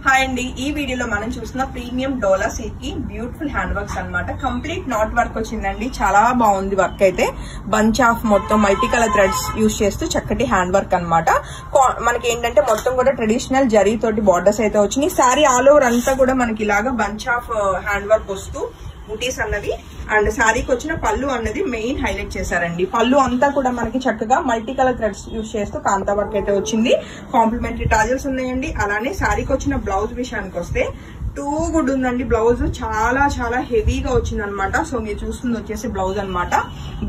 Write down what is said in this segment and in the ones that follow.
Hi అండి, ఈ వీడియోలో మనం చూసిన ప్రీమియం డోలా సిల్క్ కి బ్యూటిఫుల్ హ్యాండ్ వర్క్స్ అన్నమాట. కంప్లీట్ నాట్ వర్క్ వచ్చిందండి. చాలా బాగుంది వర్క్ అయితే. బంచ్ ఆఫ్ మొత్తం మల్టీ కలర్ థ్రెడ్స్ యూజ్ చేస్తూ చక్కటి హ్యాండ్ వర్క్ అన్నమాట. మనకి ఏంటంటే మొత్తం కూడా ట్రెడిషనల్ జరీ తోటి బార్డర్స్ అయితే వచ్చినాయి. శారీ ఆల్ ఓవర్ అంతా కూడా మనకి ఇలాగా బంచ్ ఆఫ్ హ్యాండ్ వర్క్ వస్తూ బూటీస్ అన్నది అండ్ శారీకి వచ్చిన పళ్ళు అన్నది మెయిన్ హైలైట్ చేశారండి. పళ్ళు అంతా కూడా మనకి చక్కగా మల్టీ కలర్ థ్రెడ్స్ యూజ్ చేస్తూ కాంతా వర్క్ అయితే వచ్చింది. కాంప్లిమెంటరీ టాజల్స్ ఉన్నాయండి. అలానే శారీకి వచ్చిన బ్లౌజ్ విషయానికి వస్తే టూ గుడ్ ఉందండి. బ్లౌజ్ చాలా చాలా హెవీగా వచ్చింది అనమాట. సో మీరు చూస్తుంది వచ్చేసి బ్లౌజ్ అనమాట.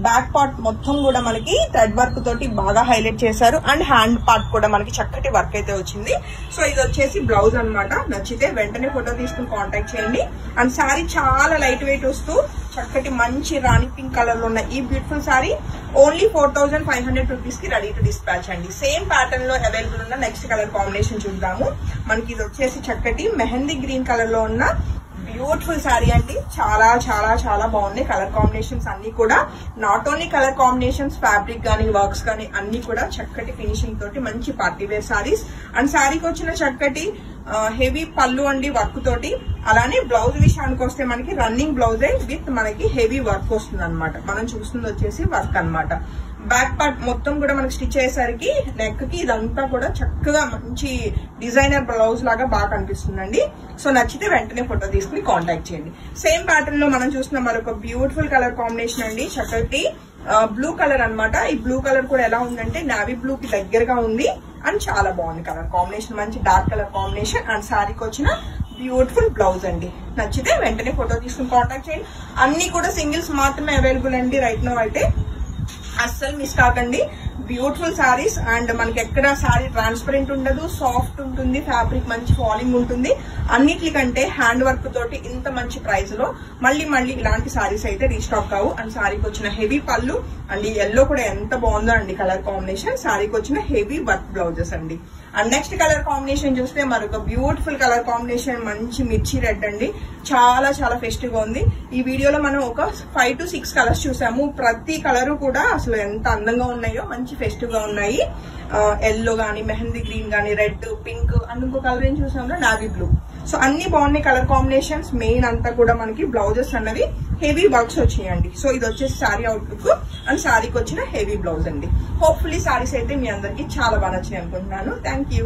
బ్యాక్ పార్ట్ మొత్తం కూడా మనకి థ్రెడ్ వర్క్ తోటి బాగా హైలైట్ చేశారు అండ్ హ్యాండ్ పార్ట్ కూడా మనకి చక్కటి వర్క్ అయితే వచ్చింది. సో ఇది వచ్చేసి బ్లౌజ్ అనమాట. నచ్చితే వెంటనే ఫోటో తీసుకుని కాంటాక్ట్ చేయండి. అండ్ శారీ చాలా లైట్ వెయిట్ వస్తూ చక్కటి మంచి రాణి పింక్ కలర్ లో ఉన్న ఈ బ్యూటిఫుల్ శారీ ఓన్లీ 4500 రూపీస్ కి రెడీ టు డిస్పాచ్ అండి. సేమ్ ప్యాటర్న్ లో అవైలబుల్ ఉన్న నెక్స్ట్ కలర్ కాంబినేషన్ చూద్దాము. మనకి ఇది వచ్చేసి చక్కటి మెహందీ గ్రీన్ కలర్ లో ఉన్న బ్యూటిఫుల్ శారీ అండి. చాలా చాలా చాలా బాగున్నాయి కలర్ కాంబినేషన్స్ అన్ని కూడా. Not only colour combinations, fabric గానీ వర్క్స్ గానీ అన్ని కూడా చక్కటి ఫినిషింగ్ తోటి మంచి పార్టీ వేర్ శారీస్. అండ్ శారీకి వచ్చిన చక్కటి హెవీ పళ్ళు అండి వర్క్ తోటి. అలానే బ్లౌజ్ విషయానికి వస్తే మనకి రన్నింగ్ బ్లౌజే విత్ మనకి హెవీ వర్క్ వస్తుంది అనమాట. మనం చూస్తుంది వచ్చేసి వర్క్ అనమాట. బ్యాక్ పార్ట్ మొత్తం కూడా మనకి స్టిచ్ అయ్యేసరికి నెక్ కి ఇదంతా కూడా చక్కగా మంచి డిజైనర్ బ్లౌజ్ లాగా బాగా కనిపిస్తుందండి. సో నచ్చితే వెంటనే ఫోటో తీసుకుని కాంటాక్ట్ చేయండి. సేమ్ ప్యాటర్న్ లో మనం చూసిన మరొక బ్యూటిఫుల్ కలర్ కాంబినేషన్ అండి. చక్కటి బ్లూ కలర్ అనమాట. ఈ బ్లూ కలర్ కూడా ఎలా ఉందంటే నావీ బ్లూ కి దగ్గరగా ఉంది అండ్ చాలా బాగుంది కలర్ కాంబినేషన్. మంచి డార్క్ కలర్ కాంబినేషన్ అండ్ శారీకి వచ్చిన బ్యూటిఫుల్ బ్లౌజ్ అండి. నచ్చితే వెంటనే ఫోటో తీసుకుని కాంటాక్ట్ చేయండి. అన్ని కూడా సింగిల్స్ మాత్రమే అవైలబుల్ అండి రైట్ నో అయితే. అస్సలు మిస్ కాకండి. బ్యూటిఫుల్ శారీస్ అండ్ మనకి ఎక్కడ శారీ ట్రాన్స్పరెంట్ ఉండదు, సాఫ్ట్ ఉంటుంది, ఫ్యాబ్రిక్ మంచి ఫాలింగ్ ఉంటుంది. అన్నిటికంటే హ్యాండ్ వర్క్ తోటి ఇంత మంచి ప్రైస్ లో మళ్ళీ ఇలాంటి శారీస్ అయితే రీస్టాక్ కావు. అండ్ శారీకి వచ్చిన హెవీ పళ్ళు అండ్ ఈ ఎల్లో కూడా ఎంత బాగుందో అండి కలర్ కాంబినేషన్. శారీకి వచ్చిన హెవీ వర్క్ బ్లౌజెస్ అండి. అండ్ నెక్స్ట్ కలర్ కాంబినేషన్ చూస్తే మరొక బ్యూటిఫుల్ కలర్ కాంబినేషన్ మంచి మిర్చి రెడ్ అండి. చాలా చాలా ఫెస్టివ్ గా ఉంది. ఈ వీడియోలో మనం ఒక 5 to 6 కలర్స్ చూసాము. ప్రతి కలర్ కూడా అసలు ఎంత అందంగా ఉన్నాయో, మంచి ఫెస్టివ్ గా ఉన్నాయి. ఎల్లో గానీ, మెహందీ గ్రీన్ గానీ, రెడ్, పింక్ అండ్ ఇంకో కలర్ ఏం చూసాము నావీ బ్లూ. సో అన్ని బాగున్నాయి కలర్ కాంబినేషన్స్. మెయిన్ అంతా కూడా మనకి బ్లౌజెస్ అన్నవి హెవీ వర్క్స్ వచ్చినాయండి. సో ఇది వచ్చేసి శారీ అవుట్లుక్ అండ్ శారీకి వచ్చిన హెవీ బ్లౌజ్ అండి. హోప్ఫుల్లీ శారీస్ అయితే మీ అందరికి చాలా బాగా నచ్చినాయి అనుకుంటున్నాను. Thank you.